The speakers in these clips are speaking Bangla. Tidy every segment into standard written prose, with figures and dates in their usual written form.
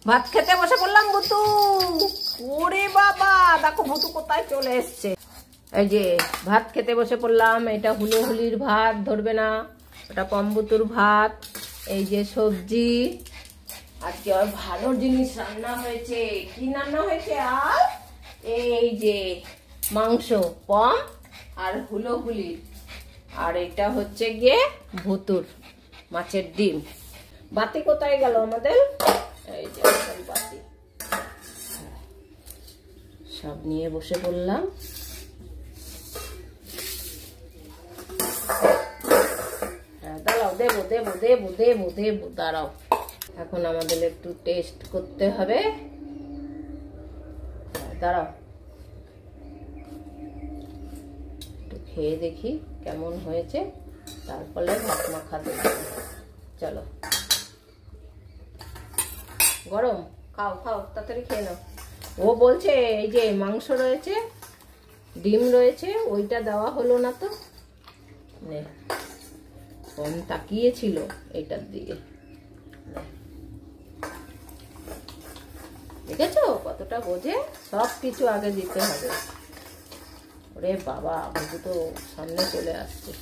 ভাত খেতে বসে পড়লাম ভুতু। ওরে বাবা, দেখো ভুতু কোথায় চলে এসছে। এই যে ভাত খেতে বসে পড়লাম। এটা হুলির ভাত, ধরবে না, ওটা পম্বুতুর ভাত। এই যে সবজি, আজকে আর ভালো জিনিস রান্না হয়েছে। কি রান্না হয়েছে? আর এই যে মাংস, পম আর হুলির। আর এটা হচ্ছে গিয়ে ভুতুর মাছের ডিম। বাতি কোথায় গেল আমাদের? এই যে বাতি, সব নিয়ে বসে পড়লাম। দাঁড়াও, দেবো দেবো দেবো দেবো দেবো, দাঁড়াও। এখন আমাদের একটু টেস্ট করতে হবে। দাঁড়াও, একটু খেয়ে দেখি কেমন হয়েছে, তারপরে ভাত মাখা দেব। চলো, গরম, খাও খাও, তাড়াতাড়ি খেয়ে নাও। ও বলছে এই যে মাংস রয়েছে, ডিম রয়েছে, ওইটা দেওয়া হলো না তো। কম তাকিয়েছিল এইটার দিকে, দেখেছো কতটা বোঝে। সব কিছু আগে দিতে হবে। ওরে বাবা, আমি তো সামনে চলে আসছে।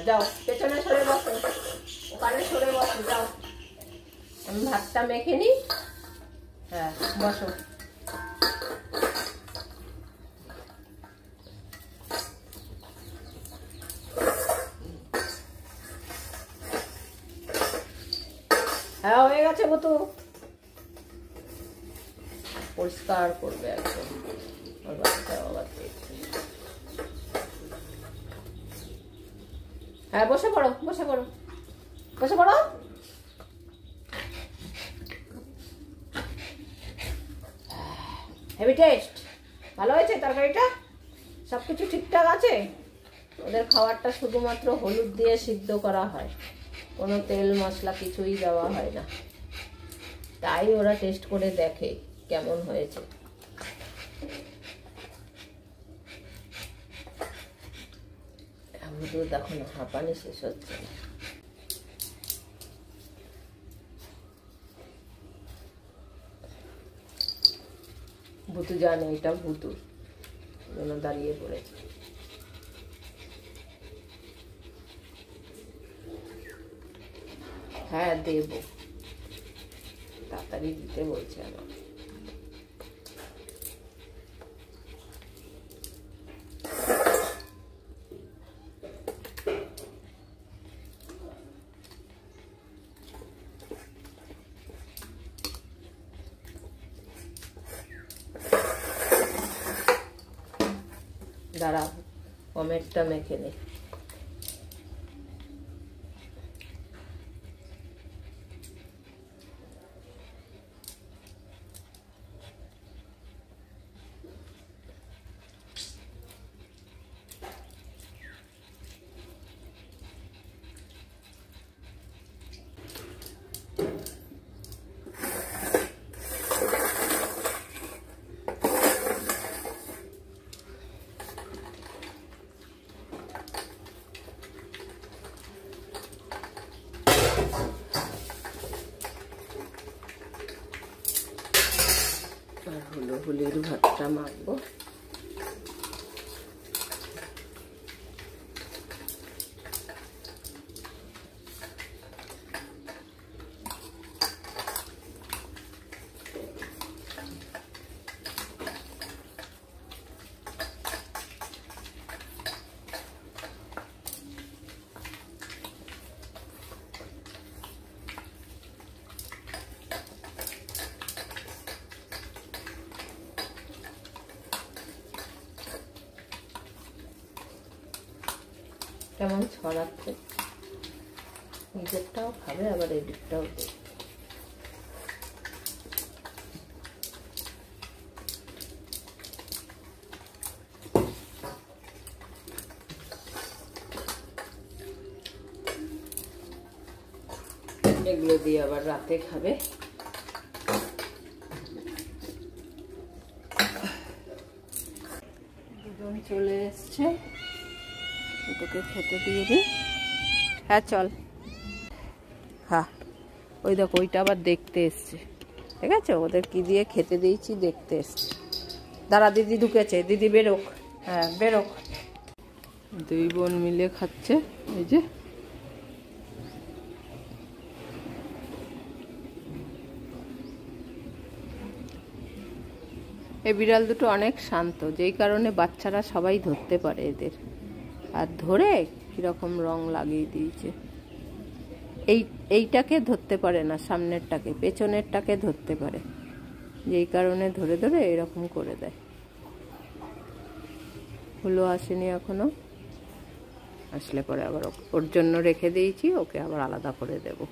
যাও, পেছনে সরে বসো, ওখানে সরে বসো, যাও। আমি ভাতটা মেখে নিই। হ্যাঁ, বসো। হ্যাঁ, হয়ে গেছে বুতু। পরিষ্কার করবে একদম। হ্যাঁ, বসে পড়ো, বসে পড়ো, বসে পড়ো। হেভি টেস্ট, ভালো হয়েছে তরকারিটা, সবকিছু ঠিকঠাক আছে। ওদের খাবারটা শুধুমাত্র হলুদ দিয়ে সিদ্ধ করা হয়, কোনো তেল মশলা কিছুই দেওয়া হয় না। তাই ওরা টেস্ট করে দেখে কেমন হয়েছে। তো দেখো না, হাঁপানি শেষ হচ্ছে না। ভুতু জানে এটা ভুতুর জন্য দাঁড়িয়ে পড়েছে। হ্যাঁ, দেবো, তাড়াতাড়ি দিতে বলছে আমার। দাঁড়াও, পমেরটা মেখে নে। হুলির ভাতটা মাখবো। কেমন ছড়াচ্ছে, নিজেরটাও খাবে আবার এদিকটাও দেবে। এগুলো দিয়ে আবার রাতে খাবে। দুজন চলে এসছে, তোকে খেতে দিয়ে দিই। হ্যাঁ চল। হ্যাঁ ওই দেখো ওইটা আবার দেখতে এসছে, ঠিক আছে? ওদের কি দিয়ে খেতে দিয়েছি দেখতে এসছে। দাঁড়া, দিদি ঢুকেছে, দিদি বেরোক। হ্যাঁ বেরোক। দুই বোন মিলে খাচ্ছে। এই যে এই বিড়াল দুটো অনেক শান্ত, যেই কারণে বাচ্চারা সবাই ধরতে পারে এদের। আর ধরে কিরকম রং লাগিয়ে দিয়েছে। এইটাকে ধরতে পারে না, সামনেরটাকে, পেছনেরটাকে ধরতে পারে, যেই কারণে ধরে ধরে এরকম করে দেয়। হুলো আসেনি এখনো, আসলে পরে আবার ওর জন্য রেখে দিয়েছি, ওকে আবার আলাদা করে দেবো।